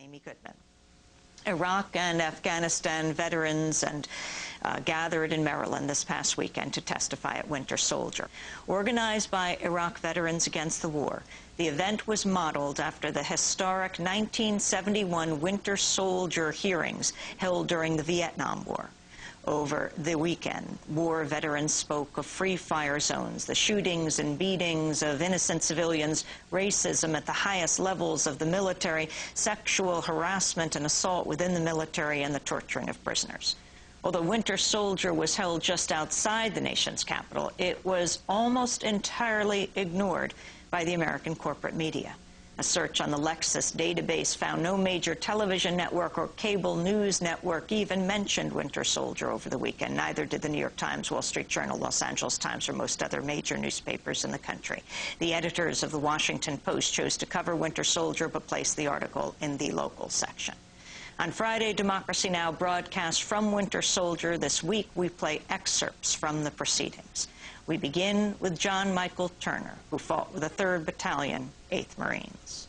Amy Goodman. Iraq and Afghanistan veterans gathered in Maryland this past weekend to testify at Winter Soldier. Organized by Iraq Veterans Against the War, the event was modeled after the historic 1971 Winter Soldier hearings held during the Vietnam War. Over the weekend, war veterans spoke of free fire zones, the shootings and beatings of innocent civilians, racism at the highest levels of the military, sexual harassment and assault within the military, and the torturing of prisoners. Although Winter Soldier was held just outside the nation's capital, it was almost entirely ignored by the American corporate media. A search on the Lexis database found no major television network or cable news network even mentioned Winter Soldier over the weekend. Neither did the New York Times, Wall Street Journal, Los Angeles Times, or most other major newspapers in the country. The editors of the Washington Post chose to cover Winter Soldier but placed the article in the local section. On Friday, Democracy Now! Broadcast from Winter Soldier. This week, we play excerpts from the proceedings. We begin with Jon Michael Turner, who fought with the 3rd Battalion, 8th Marines.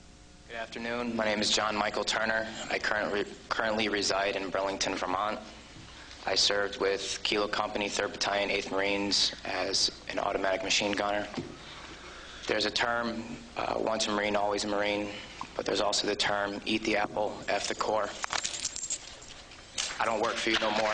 Good afternoon. My name is Jon Michael Turner. I currently reside in Burlington, Vermont. I served with Kilo Company, 3rd Battalion, 8th Marines as an automatic machine gunner. There's a term, once a Marine, always a Marine, but there's also the term, eat the apple, F the Corps. I don't work for you no more.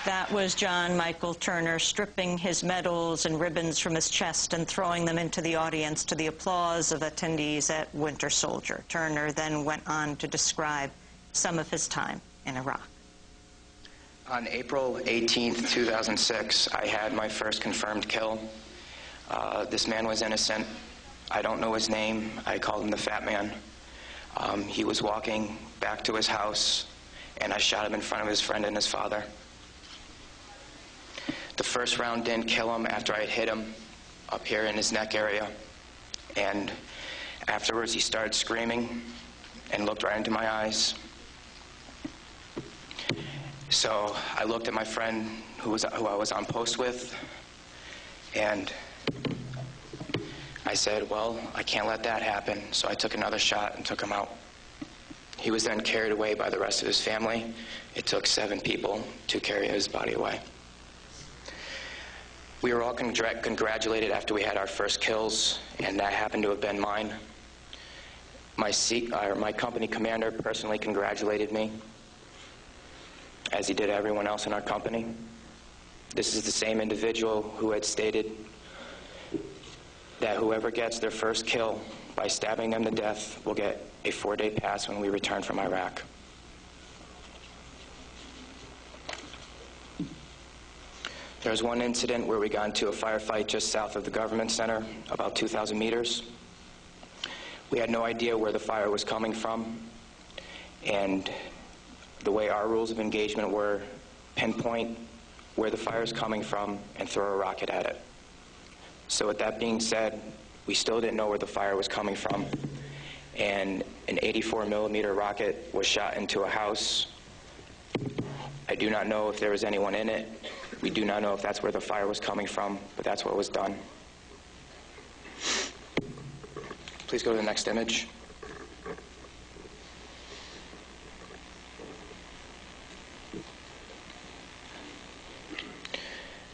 That was Jon Michael Turner stripping his medals and ribbons from his chest and throwing them into the audience to the applause of attendees at Winter Soldier. Turner then went on to describe some of his time in Iraq. On April 18th, 2006, I had my first confirmed kill. This man was innocent. I don't know his name. I called him the Fat Man. He was walking back to his house, and I shot him in front of his friend and his father. The first round didn't kill him after I had hit him up here in his neck area. And afterwards, he started screaming and looked right into my eyes. So I looked at my friend who I was on post with, and I said, well, I can't let that happen. So I took another shot and took him out. He was then carried away by the rest of his family. It took 7 people to carry his body away. We were all congratulated after we had our first kills, and that happened to have been mine. My company commander personally congratulated me, as he did everyone else in our company. This is the same individual who had stated that whoever gets their first kill by stabbing them to death will get a 4-day pass when we return from Iraq. There was one incident where we got into a firefight just south of the government center, about 2,000 meters. We had no idea where the fire was coming from, and the way our rules of engagement were, pinpoint where the fire is coming from and throw a rocket at it. So with that being said, we still didn't know where the fire was coming from, and an 84mm rocket was shot into a house. I do not know if there was anyone in it. We do not know if that's where the fire was coming from, but that's what was done. Please go to the next image.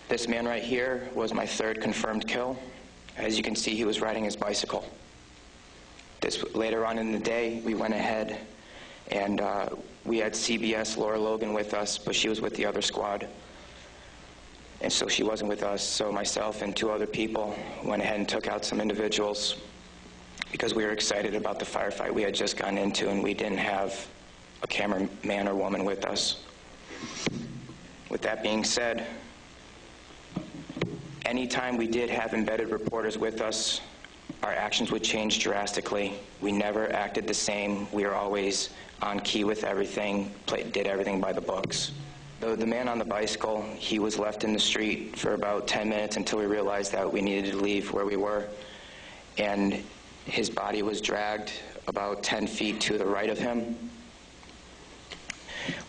This man right here was my 3rd confirmed kill. As you can see, he was riding his bicycle. Later on in the day, we went ahead and we had CBS Laura Logan with us, but she was with the other squad. And so she wasn't with us, so myself and 2 other people went ahead and took out some individuals because we were excited about the firefight we had just gotten into, and we didn't have a cameraman or woman with us. With that being said, anytime we did have embedded reporters with us, our actions would change drastically. We never acted the same. We were always on key with everything, did everything by the books. The man on the bicycle, he was left in the street for about 10 minutes until we realized that we needed to leave where we were. And his body was dragged about 10 feet to the right of him,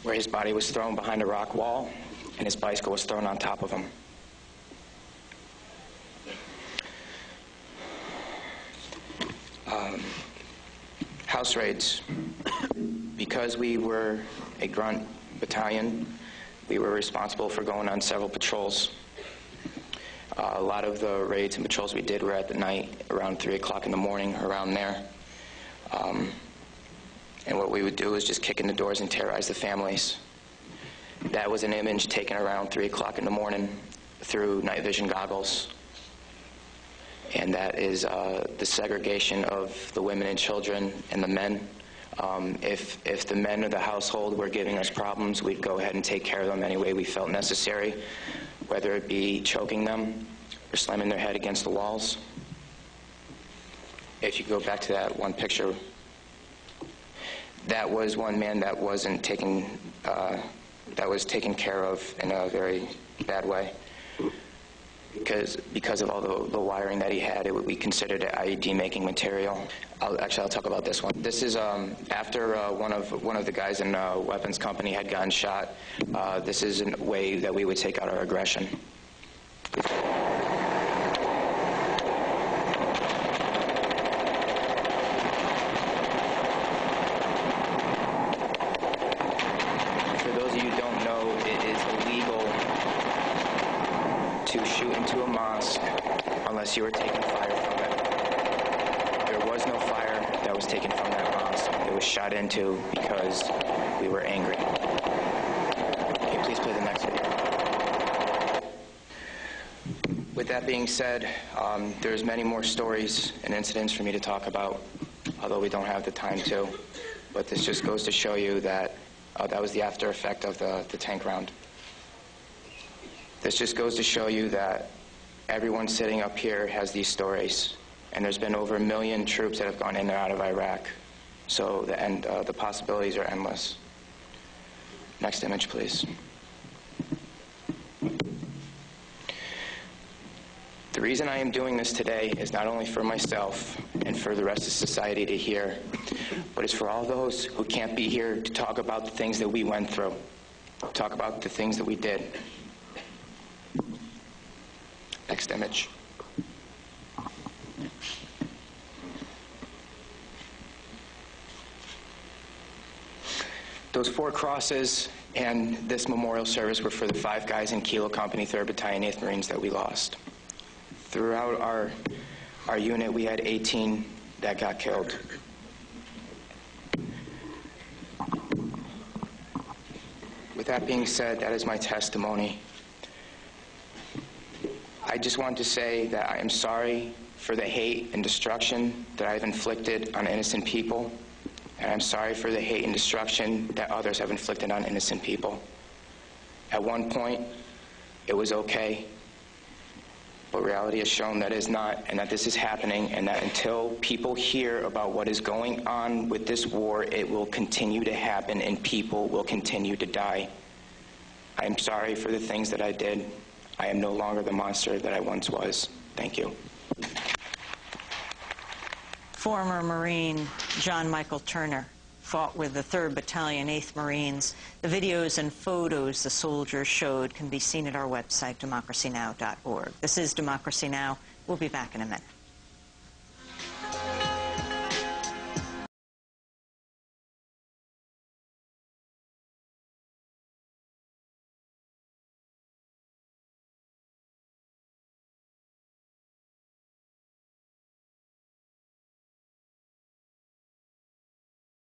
where his body was thrown behind a rock wall, and his bicycle was thrown on top of him. House raids. Because we were a grunt battalion, we were responsible for going on several patrols. A lot of the raids and patrols we did were at the night, around 3 o'clock in the morning, around there. And what we would do is just kick in the doors and terrorize the families. That was an image taken around 3 o'clock in the morning through night vision goggles. And that is the segregation of the women and children and the men. If the men of the household were giving us problems, we'd go ahead and take care of them any way we felt necessary, whether it be choking them or slamming their head against the walls. If you go back to that one picture, that was one man that wasn't taken, that was taken care of in a very bad way. Because of all the wiring that he had, we considered it IED making material. I'll talk about this one. This is after one of the guys in a weapons company had gotten shot. This is a way that we would take out our aggression. For those of you who don't know, it is illegal to shoot into a mosque unless you were taking fire from it. There was no fire that was taken from that mosque. It was shot into because we were angry. Can you please play the next video? With that being said, there's many more stories and incidents for me to talk about, although we don't have the time to. But this just goes to show you that that was the after effect of the tank round. This just goes to show you that everyone sitting up here has these stories, and there's been over 1 million troops that have gone in and out of Iraq. So the possibilities are endless. Next image, please. The reason I am doing this today is not only for myself and for the rest of society to hear, but it's for all those who can't be here to talk about the things that we went through, talk about the things that we did. Next image. Those 4 crosses and this memorial service were for the 5 guys in Kilo Company, 3rd Battalion, 8th Marines that we lost. Throughout our unit, we had 18 that got killed. With that being said, that is my testimony. I just want to say that I am sorry for the hate and destruction that I've inflicted on innocent people, and I'm sorry for the hate and destruction that others have inflicted on innocent people. At one point, it was okay, but reality has shown that it is not, and that this is happening, and that until people hear about what is going on with this war, it will continue to happen, and people will continue to die. I am sorry for the things that I did. I am no longer the monster that I once was. Thank you. Former Marine John Michael Turner fought with the 3rd Battalion, 8th Marines. The videos and photos the soldiers showed can be seen at our website, democracynow.org. This is Democracy Now! We'll be back in a minute.